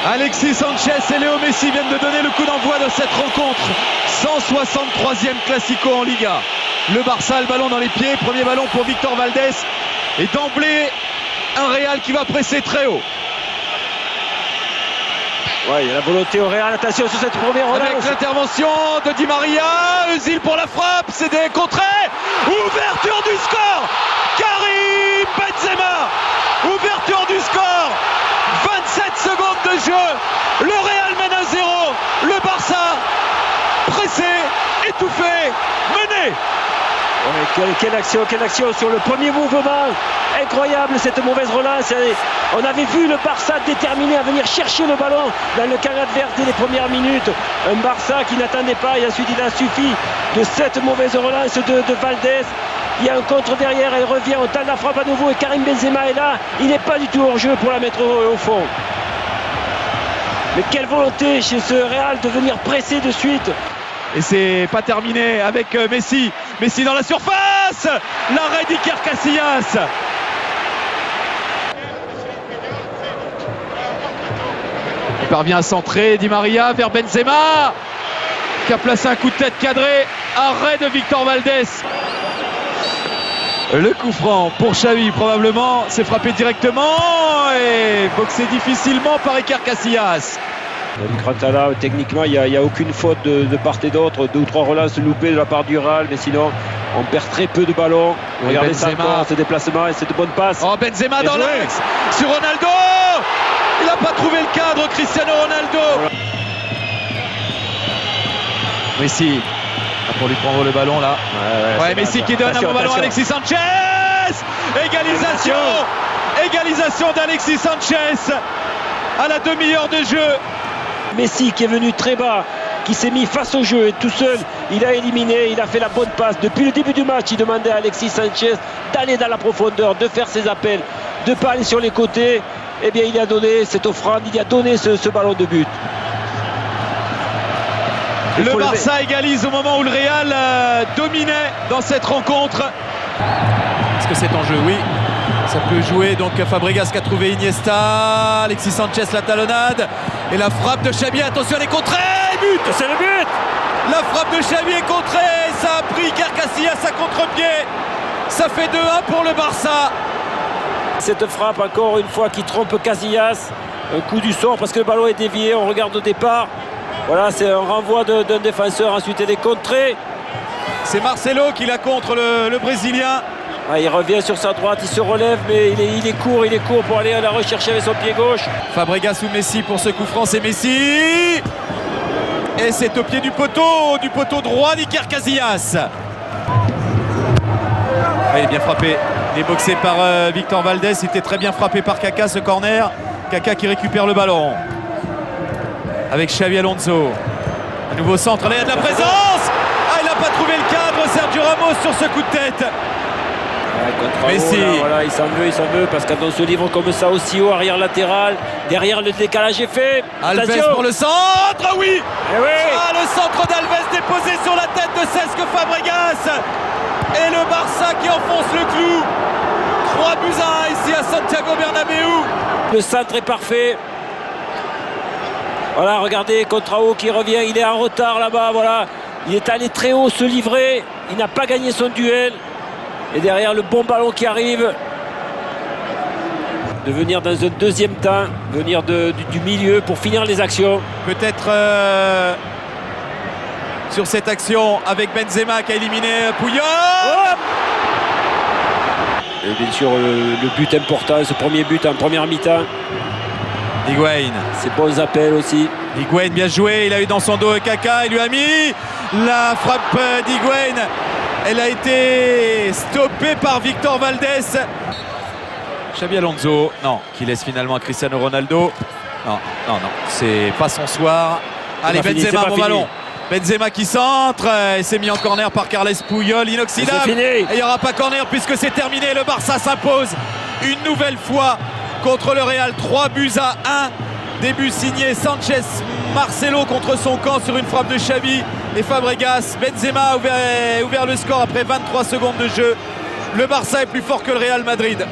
Alexis Sanchez et Léo Messi viennent de donner le coup d'envoi de cette rencontre. 163e Classico en Liga. Le Barça a le ballon dans les pieds. Premier ballon pour Victor Valdés. Et d'emblée, un Real qui va presser très haut. Ouais, il y a la volonté au Real. Attention sur cette première relance. Avec l'intervention de Di Maria. Özil pour la frappe. C'est des contrées. Ouverture du score. Karim Benzema. Ouverture du score. 27 secondes de jeu. Le Real mène à 0. Le Barça pressé, étouffé, mené. Ouais, quelle action sur le premier mouvement. Incroyable cette mauvaise relance. On avait vu le Barça déterminé à venir chercher le ballon dans le camp adverse dès les premières minutes. Un Barça qui n'attendait pas et ensuite il a suffi de cette mauvaise relance de Valdés. Il y a un contre derrière, elle revient, on tente la frappe à nouveau et Karim Benzema est là. Il n'est pas du tout hors jeu pour la mettre au fond. Mais quelle volonté chez ce Real de venir presser de suite. Et c'est pas terminé avec Messi. Messi dans la surface. L'arrêt d'Iker Casillas. Il parvient à centrer. Di Maria vers Benzema qui a placé un coup de tête cadré. Arrêt de Victor Valdés. Le coup franc pour Xavi probablement. C'est frappé directement et boxé difficilement par Iker Casillas. Là, techniquement, il n'y a aucune faute de part et d'autre. 2 ou 3 relances loupées de la part du Real, mais sinon, on perd très peu de ballons. Regardez ça encore, ce déplacement et cette bonne passe. Oh, Benzema dans l'axe sur Ronaldo. Il n'a pas trouvé le cadre, Cristiano Ronaldo. Messi pour lui prendre le ballon là. Ouais, Messi qui donne un bon ballon à Alexis Sanchez. Égalisation d'Alexis Sanchez à la demi-heure de jeu. Messi qui est venu très bas, qui s'est mis face au jeu et tout seul, il a éliminé, il a fait la bonne passe. Depuis le début du match, il demandait à Alexis Sanchez d'aller dans la profondeur, de faire ses appels, de ne pas aller sur les côtés. Eh bien, il a donné cette offrande, il a donné ce ballon de but. Le Barça égalise au moment où le Real dominait dans cette rencontre. Est-ce que c'est en jeu? Oui. Ça peut jouer, donc Fabregas qui a trouvé Iniesta, Alexis Sanchez la talonnade et la frappe de Xavi, attention elle est contrée, but, c'est le but. La frappe de Xavi est contrée, ça a pris Iker Casillas à contre-pied, ça fait 2-1 pour le Barça. Cette frappe encore une fois qui trompe Casillas, un coup du sort parce que le ballon est dévié, on regarde au départ, voilà c'est un renvoi d'un défenseur, ensuite elle est contrée. C'est Marcelo qui la contre le Brésilien. Ah, il revient sur sa droite, il se relève, mais il est court pour aller la rechercher avec son pied gauche. Fabregas ou Messi pour ce coup franc, c'est Messi. Et c'est au pied du poteau droit d'Iker Casillas. Ah, il est bien frappé. Il est boxé par Victor Valdés. Il était très bien frappé par Kaka ce corner. Kaka qui récupère le ballon. Avec Xavi Alonso. Un nouveau centre, là il y a de la présence. Ah, il n'a pas trouvé le cadre, Sergio Ramos sur ce coup de tête. Messi, voilà, il s'en veut parce que quand on se livre comme ça aussi haut, arrière latéral, derrière le décalage est fait. Alves attention. Pour le centre, oui, oui. Ah, le centre d'Alves déposé sur la tête de Cesc Fabregas. Et le Barça qui enfonce le clou. 3-1 ici à Santiago Bernabéu. Le centre est parfait. Voilà, regardez, Contrao qui revient, il est en retard là-bas, voilà. Il est allé très haut se livrer, il n'a pas gagné son duel. Et derrière le bon ballon qui arrive, de venir dans un deuxième temps, venir du milieu pour finir les actions. Peut-être sur cette action avec Benzema qui a éliminé Puyol. Oh, et bien sûr le but important, ce premier but en première mi-temps. Higuaín. Ses bons appels aussi. Higuaín bien joué, il a eu dans son dos Kaka, il lui a mis la frappe d'Higuaín. Elle a été stoppée par Victor Valdés. Xavi Alonso, non, qui laisse finalement à Cristiano Ronaldo. Non, c'est pas son soir. Allez, Benzema, bon ballon. Benzema qui centre, et c'est mis en corner par Carles Puyol, inoxydable. Et il n'y aura pas corner puisque c'est terminé. Le Barça s'impose une nouvelle fois contre le Real, 3-1. Début signé Sanchez, Marcelo contre son camp sur une frappe de Xavi et Fabregas. Benzema a ouvert le score après 23 secondes de jeu. Le Barça est plus fort que le Real Madrid.